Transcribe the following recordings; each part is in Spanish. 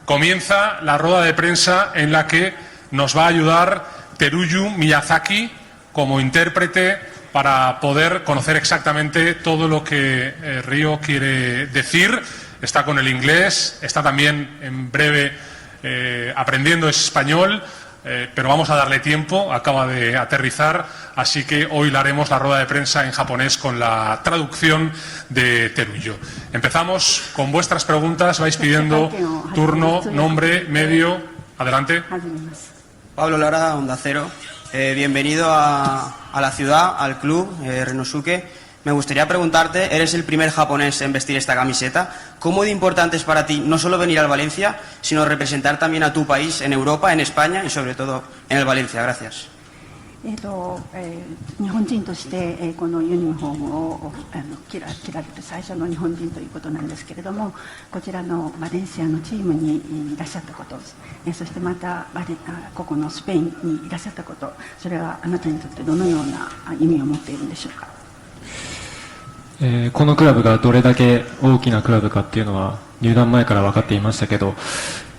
comienza la rueda de prensa en la que nos va a ayudar Teruyu Miyazaki como intérprete para poder conocer exactamente todo lo que Ryo quiere decir. Está con el inglés, está también en breve aprendiendo español, pero vamos a darle tiempo, acaba de aterrizar, así que hoy le haremos la rueda de prensa en japonés con la traducción de Teruyu. Empezamos con vuestras preguntas, vais pidiendo turno, nombre, medio. Adelante. Pablo Lara, Onda Cero. Bienvenido a la ciudad, al club, Renosuke. Me gustaría preguntarte, eres el primer japonés en vestir esta camiseta. ¿Cómo de importante es para ti no solo venir al Valencia, sino representar también a tu país en Europa, en España y sobre todo en el Valencia? Gracias. 日本人としてこのユニフォームを着られて最初の日本人ということなんですけれども、こちらのバレンシアのチームにいらっしゃったこと、そしてまたここのスペインにいらっしゃったこと、それはあなたにとってどのような意味を持っているんでしょうか。このクラブがどれだけ大きなクラブかっていうのは入団前から分かっていましたけど、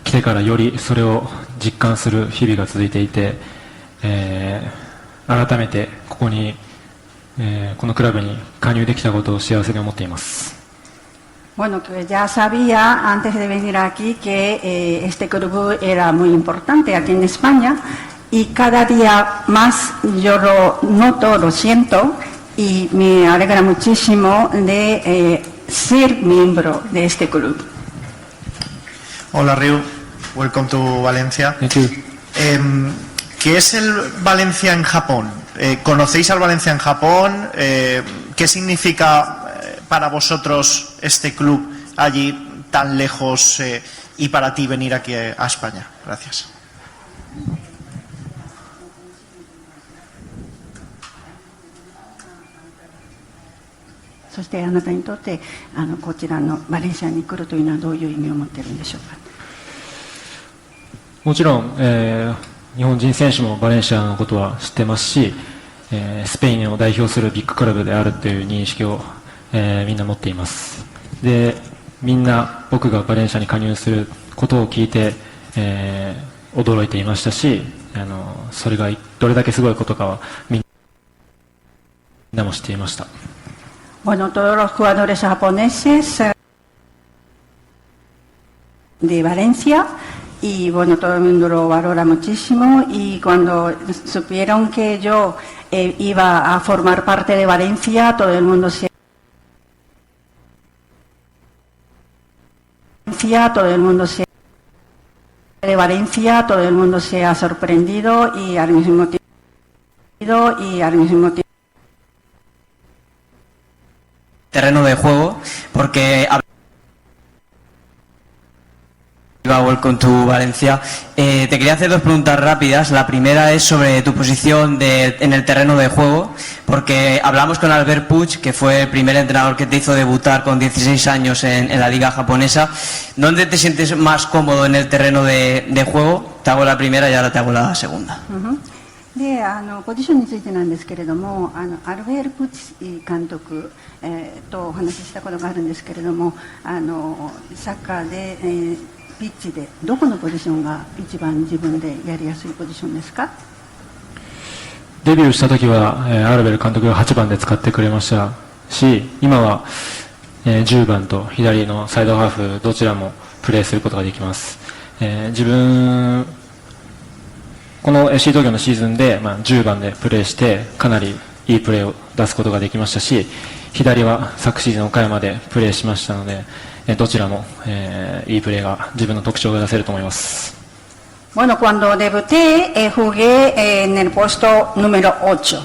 来てからよりそれを実感する日々が続いていて、改めてここに、このクラブに加入できたことを幸せに思っています。Bueno, que ya sabía antes de venir aquí que este club era muy importante aquí en España y cada día más yo lo noto, lo siento y me alegra muchísimo de ser miembro de este club. Hola Ryu, welcome to Valencia. ¿Qué es el Valencia en Japón? ¿Conocéis al Valencia en Japón? ¿Qué significa para vosotros este club allí tan lejos y para ti venir aquí a España? Gracias. ¿Y aなたにとってこちらのバレンシアに来るというのはどういう意味を持っているんでしょうか。もちろん、日本人選手もバレンシアのことは知ってますし、スペインを代表するビッグクラブであるという認識を、みんな持っています。で、みんな僕がバレンシアに加入することを聞いて、驚いていましたし、それがどれだけすごいことかはみんなも知っていました。Bueno, todos los jugadores japoneses de Valencia y bueno, todo el mundo lo valora muchísimo y cuando supieron que yo iba a formar parte de Valencia, todo el mundo se ha sorprendido y al mismo tiempo terreno de juego, porque Welcome to Valencia. Te quería hacer dos preguntas rápidas. La primera es sobre tu posición en el terreno de juego, porque hablamos con Albert Puig, que fue el primer entrenador que te hizo debutar con 16 años en la liga japonesa. ¿Dónde te sientes más cómodo en el terreno de juego? Te hago la primera y ahora te hago la segunda. でポジションについてなんですけれども、アルベール・プチ監督、とお話ししたことがあるんですけれども、サッカーで、ピッチでどこのポジションが一番自分でやりやすいポジションですか？デビューした時は、アルベル監督が8番で使ってくれましたし、今は、10番と左のサイドハーフどちらもプレーすることができます。自分この FC 東京のシーズンで、10番でプレーしてかなりいいプレーを出すことができましたし、左は昨シーズン岡山でプレーしましたので、どちらも、いいプレーが自分の特徴が出せると思います。Bueno, cuando debuté jugué en el puesto número 8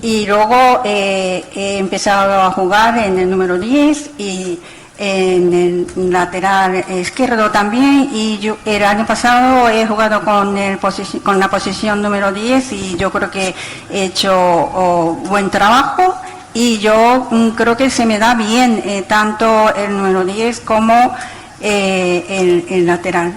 y luego he empezado a jugar en el número 10 y en el lateral izquierdo también, y yo, el año pasado he jugado con la posición número 10 y yo creo que he hecho buen trabajo y yo creo que se me da bien tanto el número 10 como el lateral.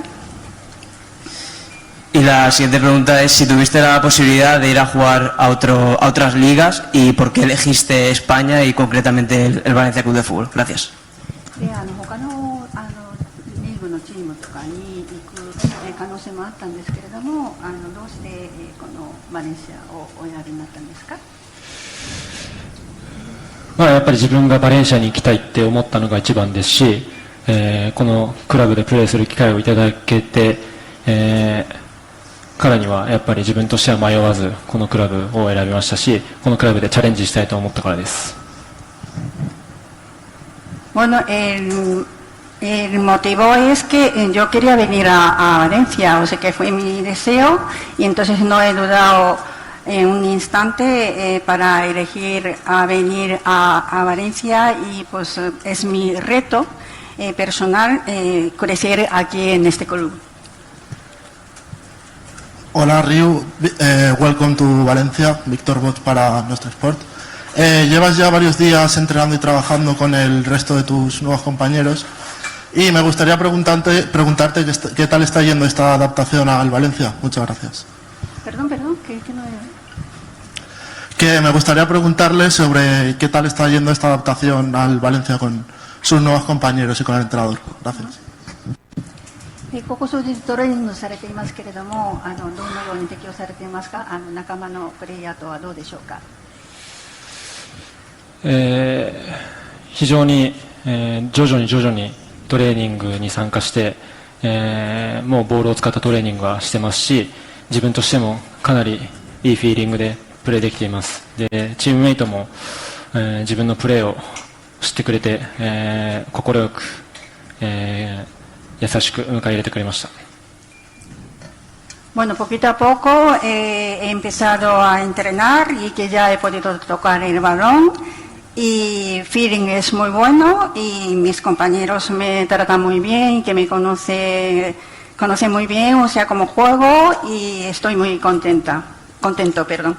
Y la siguiente pregunta es si tuviste la posibilidad de ir a jugar a otras ligas y por qué elegiste España y concretamente el Valencia Club de Fútbol. Gracias. 他のリーグのチームとかに行く可能性もあったんですけれども、どうしてこのバレンシアをお選びになったんですか？まあ、やっぱり自分がバレンシアに行きたいって思ったのが一番ですし、このクラブでプレーする機会をいただけて、からにはやっぱり自分としては迷わずこのクラブを選びましたし、このクラブでチャレンジしたいと思ったからです。Bueno, el motivo es que yo quería venir a Valencia, o sea que fue mi deseo y entonces no he dudado un instante para elegir a venir a Valencia y pues es mi reto personal crecer aquí en este club. Hola Ryu, welcome to Valencia, Víctor Bosch para Nuestro Sport. Llevas ya varios días entrenando y trabajando con el resto de tus nuevos compañeros y me gustaría preguntarte qué tal está yendo esta adaptación al Valencia. Muchas gracias. Perdón, que no he... Que me gustaría preguntarle sobre qué tal está yendo esta adaptación al Valencia con sus nuevos compañeros y con el entrenador. Gracias. ここ数日トレーニングされていますけれども、どのように適応されていますか？仲間のプレイヤーとはどうでしょうか？非常に、徐々にトレーニングに参加して、もうボールを使ったトレーニングはしてますし、自分としてもかなりいいフィーリングでプレーできています。で、チームメイトも、自分のプレーを知ってくれて、快く、優しく迎え入れてくれました。Bueno, poquito a poco he empezado a entrenar y que ya he podido tocar el balón y feeling es muy bueno y mis compañeros me tratan muy bien, que me conocen muy bien, o sea, como juego y estoy muy contento, perdón.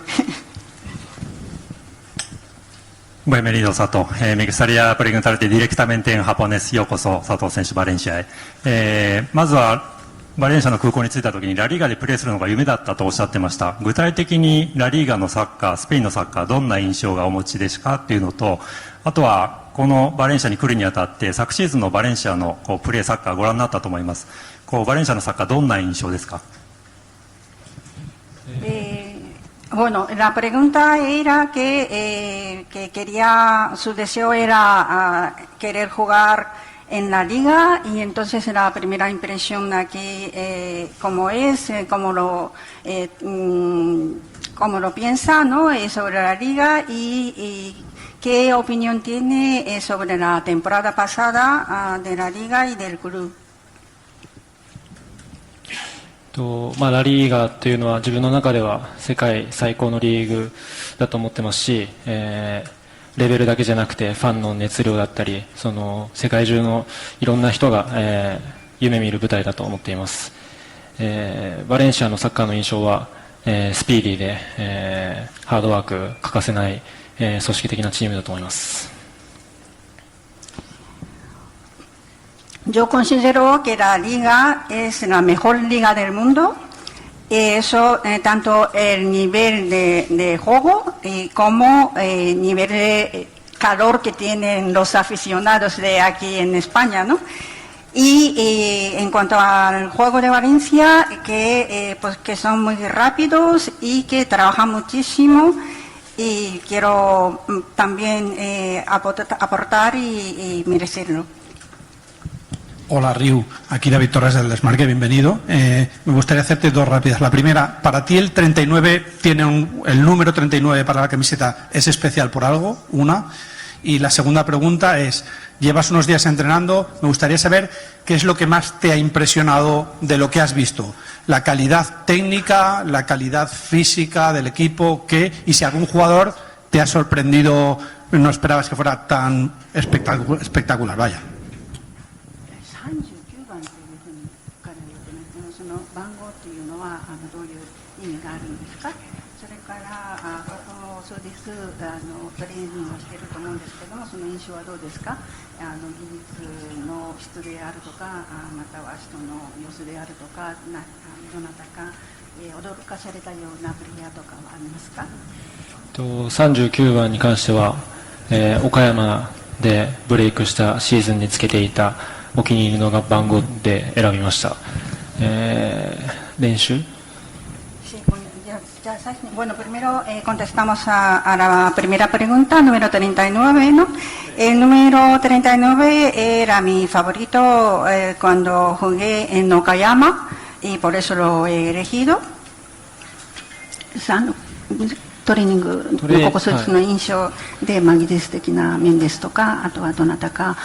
Bienvenido, Sato. Me gustaría preguntarte directamente en japonés. Yokoso, Sato 選手、バレンシアへ。まずはバレンシアの空港に着いたときにラリーガでプレーするのが夢だったとおっしゃってました。具体的にラリーガのサッカー、スペインのサッカー、どんな印象がお持ちですかっていうのと、あとはこのバレンシアに来るにあたって昨シーズンのバレンシアのプレーサッカーご覧になったと思います。バレンシアのサッカーどんな印象ですか？Bueno, la pregunta era que quería, su deseo era querer jugar en la liga y entonces la primera impresión aquí cómo es, cómo lo piensa, ¿no? Sobre la liga y qué opinión tiene sobre la temporada pasada de la liga y del club. ラリーガというのは自分の中では世界最高のリーグだと思ってますし、レベルだけじゃなくてファンの熱量だったり、その世界中のいろんな人が、夢見る舞台だと思っています。バレンシアのサッカーの印象は、スピーディーで、ハードワーク欠かせない、組織的なチームだと思います。Yo considero que la liga es la mejor liga del mundo. Eso, tanto el nivel de juego como el nivel de calor que tienen los aficionados de aquí en España, ¿no? Y en cuanto al juego de Valencia, pues que son muy rápidos y que trabajan muchísimo. Y quiero también aportar y merecerlo. Hola Ryu, aquí David Torres del Desmarque, bienvenido. Me gustaría hacerte dos rápidas. La primera, para ti el 39 tiene el número 39 para la camiseta, ¿es especial por algo? Una. Y la segunda pregunta es, llevas unos días entrenando, me gustaría saber qué es lo que más te ha impresionado de lo que has visto. La calidad técnica, la calidad física del equipo, y si algún jugador te ha sorprendido, no esperabas que fuera tan espectacular, vaya. 39番というふうに書かれていますが、その番号というのはどういう意味があるんですか？それからここ数日トレーニングをしていると思うんですけども、その印象はどうですか？技術の質であるとか、または人の様子であるとか、どなたか驚かされたようなプレイヤーとかはありますか？39番に関しては、岡山でブレイクしたシーズンにつけていたお気に入りの番号で選びました。練習 Sí, bueno, primero contestamos a la primera pregunta, número 39, ¿no? El número 39 era mi favorito cuando jugué en Okayama y por eso lo he elegido. トレーニングのここ数日の印象で、技術的な面ですとか、あとはどなたか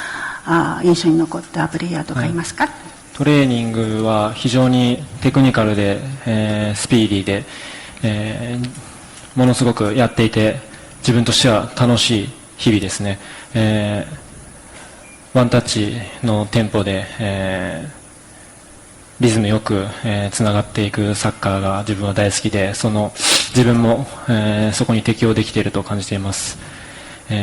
印象に残ったプレイヤーとかいますか？トレーニングは非常にテクニカルで、スピーディーで、ものすごくやっていて自分としては楽しい日々ですね。ワンタッチのテンポで、リズムよくつながっていくサッカーが自分は大好きで、自分も、そこに適応できていると感じています。素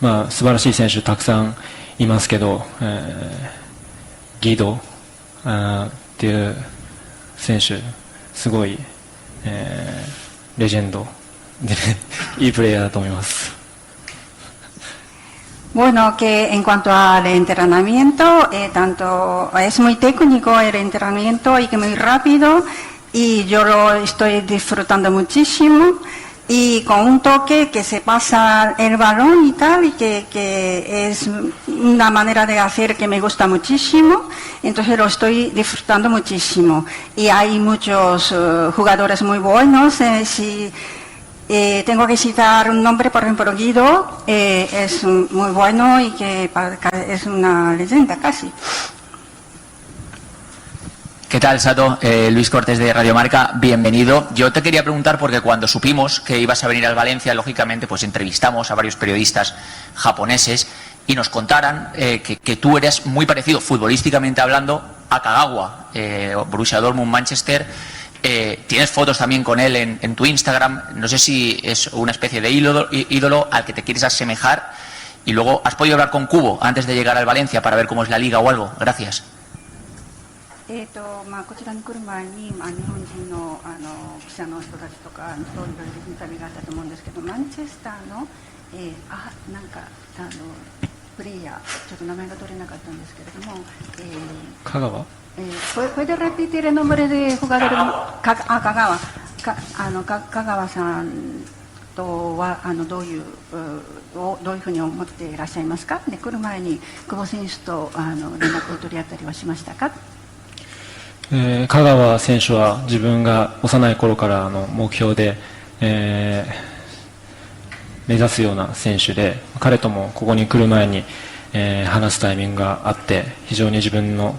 晴らしい選手たくさんいますけど、ギドっていう選手すごい、レジェンドでいいプレイヤーだと思います。Bueno, que en cuanto al entrenamiento, tanto es muy técnico el entrenamiento y que muy rápido, y yo lo estoy disfrutando muchísimo, y con un toque que se pasa el balón y tal, y que es una manera de hacer que me gusta muchísimo, entonces lo estoy disfrutando muchísimo. Y hay muchos jugadores muy buenos, tengo que citar un nombre, por ejemplo, Guido, es muy bueno y que es una leyenda casi. ¿Qué tal, Sato? Luis Cortés de Radio Marca, bienvenido. Yo te quería preguntar porque cuando supimos que ibas a venir al Valencia, lógicamente, pues entrevistamos a varios periodistas japoneses y nos contaran que tú eres muy parecido, futbolísticamente hablando, a Kagawa, Borussia Dortmund, Manchester. Tienes fotos también con él en tu Instagram. No sé si es una especie de ídolo al que te quieres asemejar. Y luego, ¿has podido hablar con Kubo antes de llegar al Valencia para ver cómo es la liga o algo? Gracias. こちらに来る前に、日本人の記者の人たちとかといろいろインタビューがあったと思うんですけど、マンチェスターの、なんかプレイヤー、ちょっと名前が取れなかったんですけれども、香川¿Puede repetir el nombre de jugador? Kagawa. 香川さんとはどういうふうに思っていらっしゃいますか？で、来る前に久保選手と連絡を取り合ったりはしましたか？香川選手は自分が幼い頃からの目標で、目指すような選手で、彼ともここに来る前に、話すタイミングがあって非常に自分の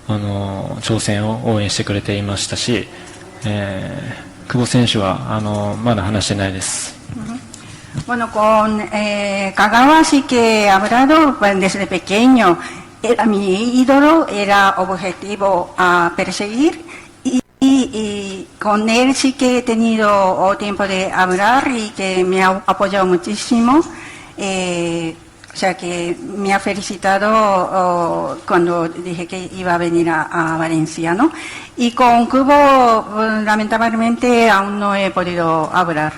挑戦を応援してくれていましたし、久保選手はまだ話してないです。Bueno, con Kagawa sí que he hablado desde pequeño. Era mi ídolo, era objetivo a perseguir y con él sí que he tenido tiempo de hablar y que me ha apoyado muchísimo. O sea que me ha felicitado cuando dije que iba a venir a Valencia, ¿no? Y con Kubo, lamentablemente, aún no he podido hablar.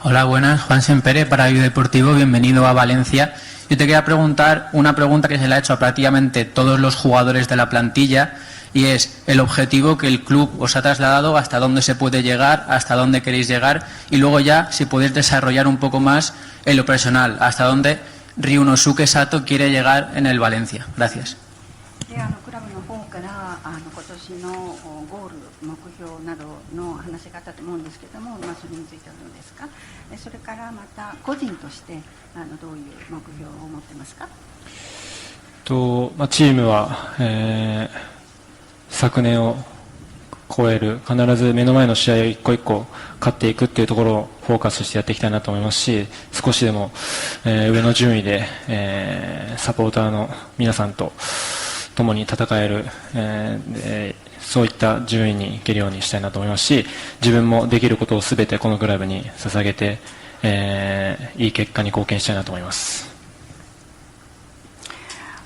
Hola, buenas. Juan Sempere para Vivo Deportivo. Bienvenido a Valencia. Yo te quería preguntar una pregunta que se le ha hecho a prácticamente todos los jugadores de la plantilla, y es el objetivo que el club os ha trasladado, hasta dónde se puede llegar, hasta dónde queréis llegar, y luego ya si podéis desarrollar un poco más en lo personal, hasta dónde Ryunosuke Sato quiere llegar en el Valencia. Gracias. それからまた個人としてどういう目標を持ってますか？チームは、昨年を超える、必ず目の前の試合を一個一個勝っていくっていうところをフォーカスしてやっていきたいなと思いますし、少しでも、上の順位で、サポーターの皆さんと共に戦える、そういった順位に行けるようにしたいなと思いますし、自分もできることをすべてこのクラブに捧げて、いい結果に貢献したいなと思います。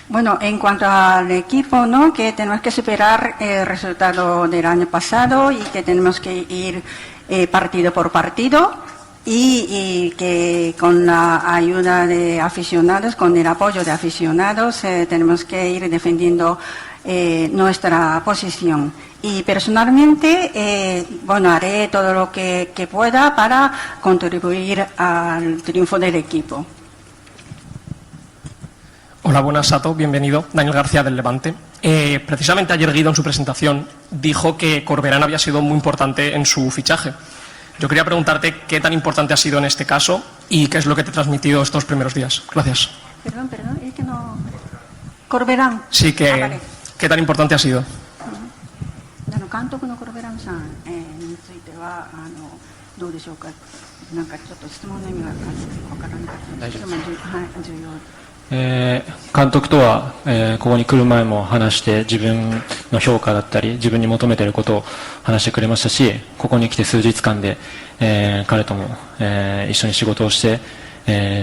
Bueno, en cuanto al equipo, ¿no? Que tenemos que superar el resultado del año pasado y que tenemos que ir partido por partido. y que con la ayuda de aficionados, con el apoyo de aficionados, tenemos que ir defendiendo nuestra posición. Y personalmente, bueno, haré todo lo que pueda para contribuir al triunfo del equipo. Hola, buenas, Sato, bienvenido. Daniel García del Levante. Precisamente ayer Guido en su presentación dijo que Corberán había sido muy importante en su fichaje. Yo quería preguntarte qué tan importante ha sido en este caso y qué es lo que te ha transmitido estos primeros días. Gracias. Perdón, es que no... Corberán. Sí, vale. ¿Qué tan importante ha sido? 監督のコルベランさんについてはどうでしょうか。なんかちょっと質問の意味がわからなかったので、重要。監督とは、ここに来る前も話して自分の評価だったり自分に求めていることを話してくれましたし、ここに来て数日間で、彼とも、一緒に仕事をして、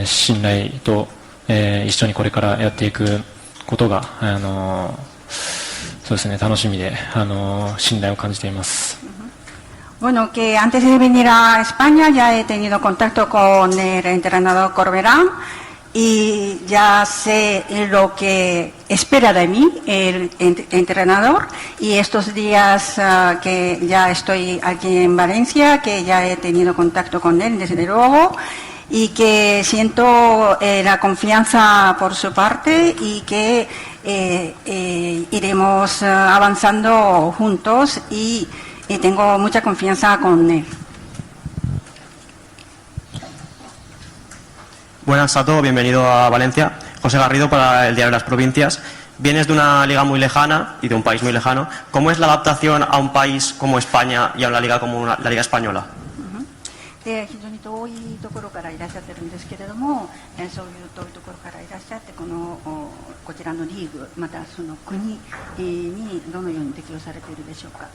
信頼と、一緒にこれからやっていくことが、そうですね、楽しみで、信頼を感じています。Bueno, que antes de venir a España ya he tenido contacto con el entrenador Corberán y ya sé lo que espera de mí el entrenador, y estos días que ya estoy aquí en Valencia, que ya he tenido contacto con él desde luego, y que siento la confianza por su parte y que iremos avanzando juntos y tengo mucha confianza con él. Buenas a todos, bienvenido a Valencia. José Garrido para el Diario de las Provincias. Vienes de una liga muy lejana y de un país muy lejano. ¿Cómo es la adaptación a un país como España y a una liga como la Liga Española? 非常に遠いところからいらっしゃってるんですけれども、そういう遠いところからいらっしゃってこちらのリーグ、またその国にどのように適用されているでしょうか。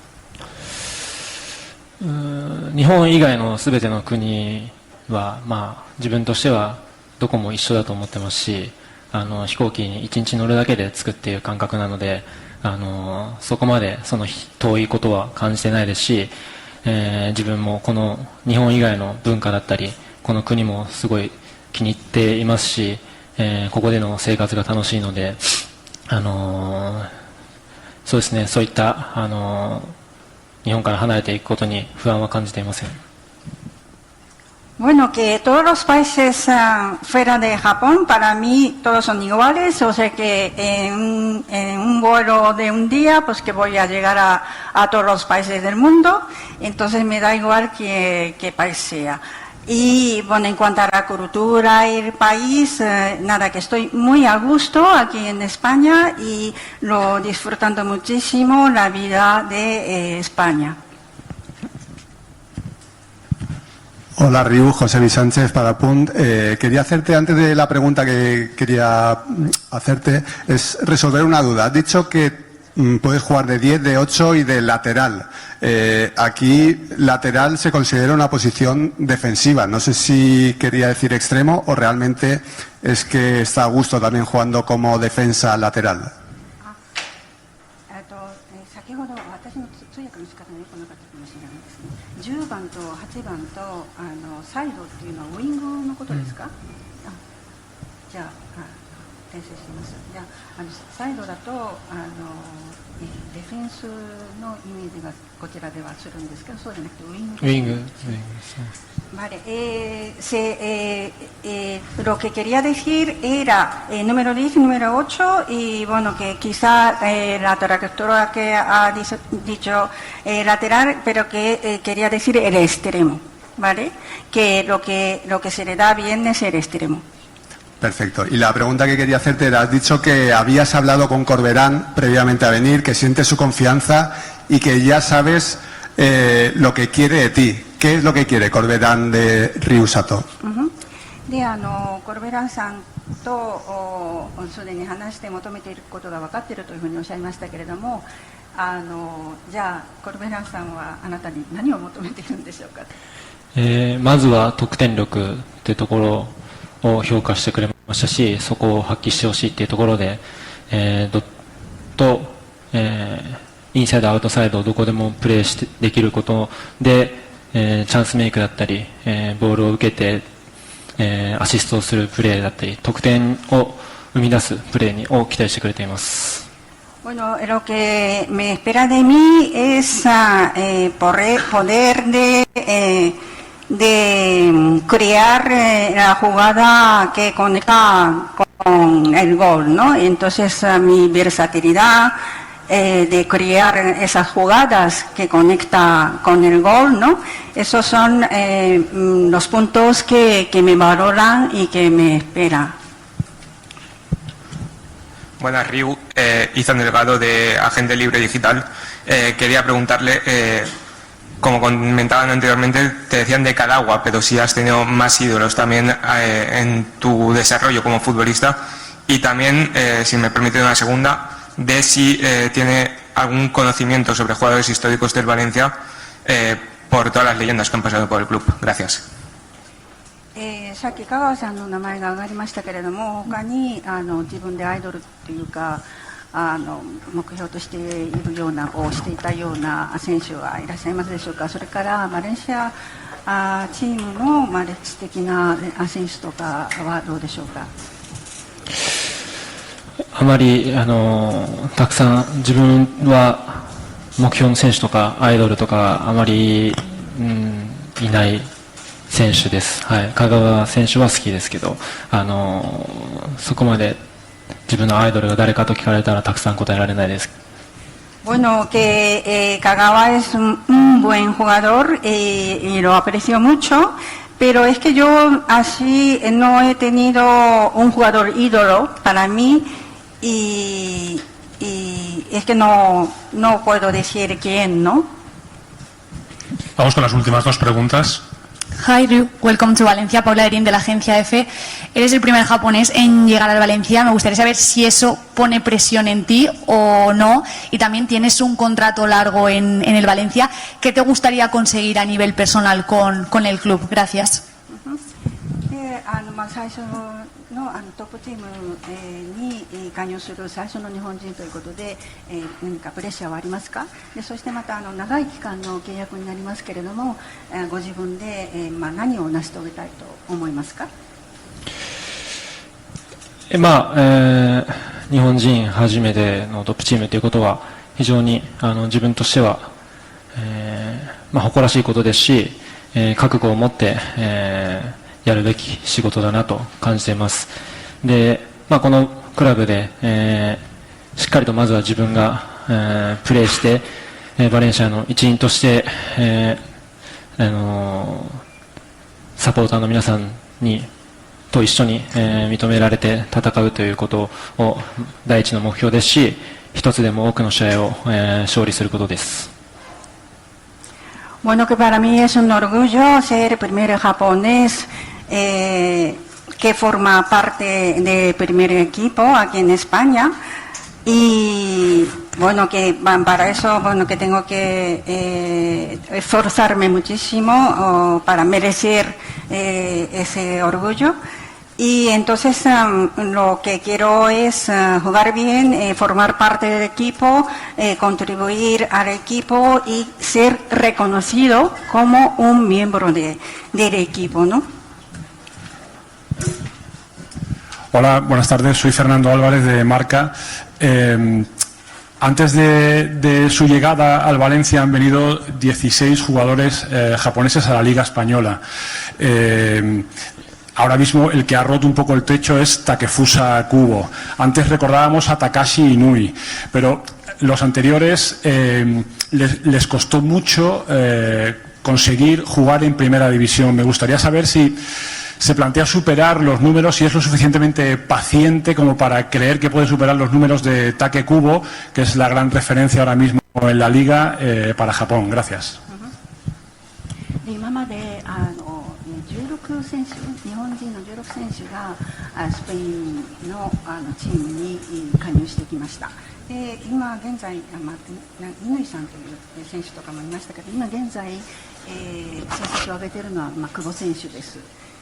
日本以外のすべての国は、自分としてはどこも一緒だと思ってますし、飛行機に1日乗るだけで着くっていう感覚なので、そこまでその遠いことは感じてないですし、自分もこの日本以外の文化だったりこの国もすごい気に入っていますし、ここでの生活が楽しいので、そうですね、そういった日本から離れていくことに不安は感じていません。Bueno, que todos los países fuera de Japón, para mí todos son iguales, o sea que en un vuelo de un día, pues que voy a llegar a todos los países del mundo, entonces me da igual qué país sea. Y bueno, en cuanto a la cultura y el país, nada, que estoy muy a gusto aquí en España y lo disfrutando muchísimo la vida de España. Hola Ryu, José Luis Sánchez para Punt. Quería hacerte, antes de la pregunta que quería hacerte, es resolver una duda. Has dicho que puedes jugar de 10, de 8 y de lateral. Aquí lateral se considera una posición defensiva. No sé si quería decir extremo o realmente es que está a gusto también jugando como defensa lateral. 10番と8番とサイドっていうのはウイングのことですか？じゃあ訂正します。じゃあサイドだとディフェンスのイメージがこちらではするんですけど、そうじゃなくてウイング。ウイング。Vale, lo que quería decir era número 10 y número 8 y bueno, que quizá la trayectoria que ha dicho lateral, pero que quería decir el extremo, ¿vale? Que lo que se le da bien es el extremo. Perfecto. Y la pregunta que quería hacerte era, has dicho que habías hablado con Corberán previamente a venir, que sientes su confianza y que ya sabes lo que quiere de ti. ¿Qué es lo que quiere Corberán de Ryu Sato? で、コルベランさんとすでに話して求めていることが分かっているというふうにおっしゃいましたけれども、じゃあコルベランさんはあなたに何を求めているんでしょうか。まずは得点力というところを評価してくれましたし、そこを発揮してほしいというところで、インサイドアウトサイドどこでもプレーできることで、チャンスメイクだったり、ボールを受けて、アシストをするプレーだったり、得点を生み出すプレーを期待してくれています。Bueno, lo que me espera de mí es poder de crear la jugada que conecta con el gol, ¿no? Entonces mi versatilidad de crear esas jugadas que conecta con el gol, ¿no? Esos son los puntos que me valoran y que me esperan. Buenas, Ryu. Izan Delgado, de Agente Libre Digital. Quería preguntarle, como comentaban anteriormente, te decían de Cadagua, pero si has tenido más ídolos también en tu desarrollo como futbolista. Y también, si me permite una segunda, de si tiene algún conocimiento sobre jugadores históricos del Valencia por todas las leyendas que han pasado por el club. Gracias. さっき香川さんの名前が挙がりましたけれども、他に自分でアイドルというか目標としているようなをしていたような選手はいらっしゃいますでしょうか。それからバレンシアチームの歴史的な選手とかはどうでしょうか。あまりたくさん自分は目標の選手とかアイドルとかあまり、いない選手です。はい、香川選手は好きですけど、そこまで自分のアイドルが誰かと聞かれたらたくさん答えられないです。Bueno, que Kagawa es un buen jugador y lo aprecio mucho, pero es que yo así no he tenido un jugador ídolo para mí y es que no puedo decir quién, ¿no? Vamos con las últimas dos preguntas. Hi Ryu, welcome to Valencia. Paula Erin de la agencia EFE. Eres el primer japonés en llegar al Valencia. Me gustaría saber si eso pone presión en ti o no. Y también tienes un contrato largo en el Valencia. ¿Qué te gustaría conseguir a nivel personal con el club? Gracias. 最初のトップチームに加入する最初の日本人ということで、何かプレッシャーはありますか。でそしてまた長い期間の契約になりますけれども、ご自分で何を成し遂げたいと思いますか。日本人初めてのトップチームということは非常に自分としては、誇らしいことですし、覚悟を持って、やるべき仕事だなと感じています。で、このクラブで、しっかりとまずは自分が、プレーして、バレンシアの一員として、サポーターの皆さんと一緒に、認められて戦うということを第一の目標ですし、一つでも多くの試合を、勝利することです。Bueno, que para mí es un orgullo ser el primer japonés que forma parte del primer equipo aquí en España y bueno, que para eso que tengo que esforzarme muchísimo para merecer ese orgullo. Y entonces lo que quiero es jugar bien, formar parte del equipo, contribuir al equipo y ser reconocido como un miembro del equipo, ¿no? Hola, buenas tardes. Soy Fernando Álvarez de Marca. Antes de su llegada al Valencia han venido 16 jugadores japoneses a la Liga Española. Ahora mismo el que ha roto un poco el techo es Takefusa Kubo. Antes recordábamos a Takashi Inui, pero los anteriores les costó mucho conseguir jugar en primera división. Me gustaría saber si se plantea superar los números, si es lo suficientemente paciente como para creer que puede superar los números de Take Kubo, que es la gran referencia ahora mismo en la Liga para Japón. Gracias. 今まで16選手、日本人の16選手がスペインのチームに加入してきました。で今現在、乾さんという選手とかもいましたけど、今現在、成績を上げているのは久保選手です。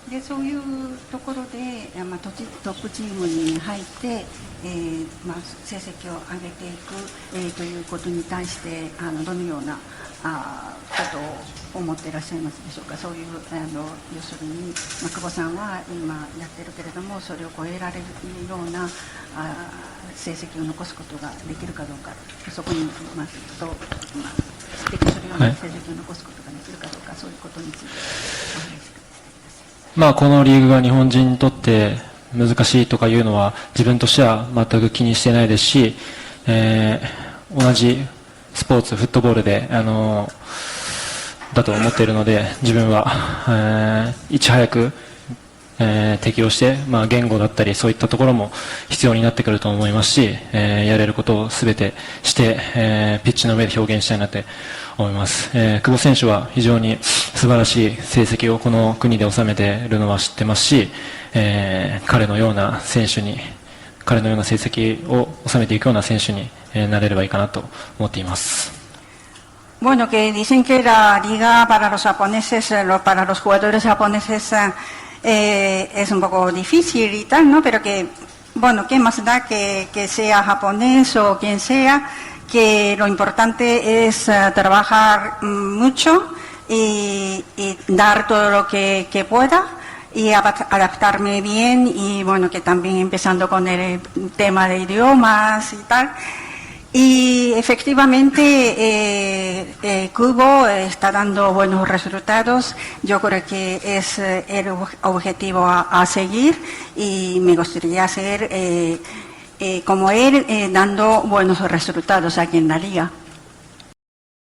でそういうところで、トップチームに入って、成績を上げていく、ということに対してどのようなことを思っていらっしゃいますでしょうか。そういう要するに、久保さんは今やってるけれども、それを超えられるような成績を残すことができるかどうか、そこに匹敵するような成績を残すことができるかどうか、そういうことについてお話しください。このリーグが日本人にとって難しいとかいうのは自分としては全く気にしてないですし、同じスポーツ、フットボールで、だと思っているので、自分は、いち早く、適応して、言語だったりそういったところも必要になってくると思いますし、やれることをすべてして、ピッチの上で表現したいなって思います。久保選手は非常に素晴らしい成績をこの国で収めているのは知ってますし、彼のような成績を収めていくような選手になれればいいかなと思っています。Bueno, que dicen que la liga para los japoneses, para los jugadores japoneses es un poco difícil y tal, ¿no? Pero que, bueno, ¿qué más da que sea japonés o quien sea? Que lo importante es trabajar mucho y dar todo lo que pueda y adaptarme bien, y bueno, que también empezando con el tema de idiomas y tal. Y efectivamente Kubo está dando buenos resultados. Yo creo que es el objetivo a seguir, y me gustaría ser como él, dando buenos resultados aquí en la liga.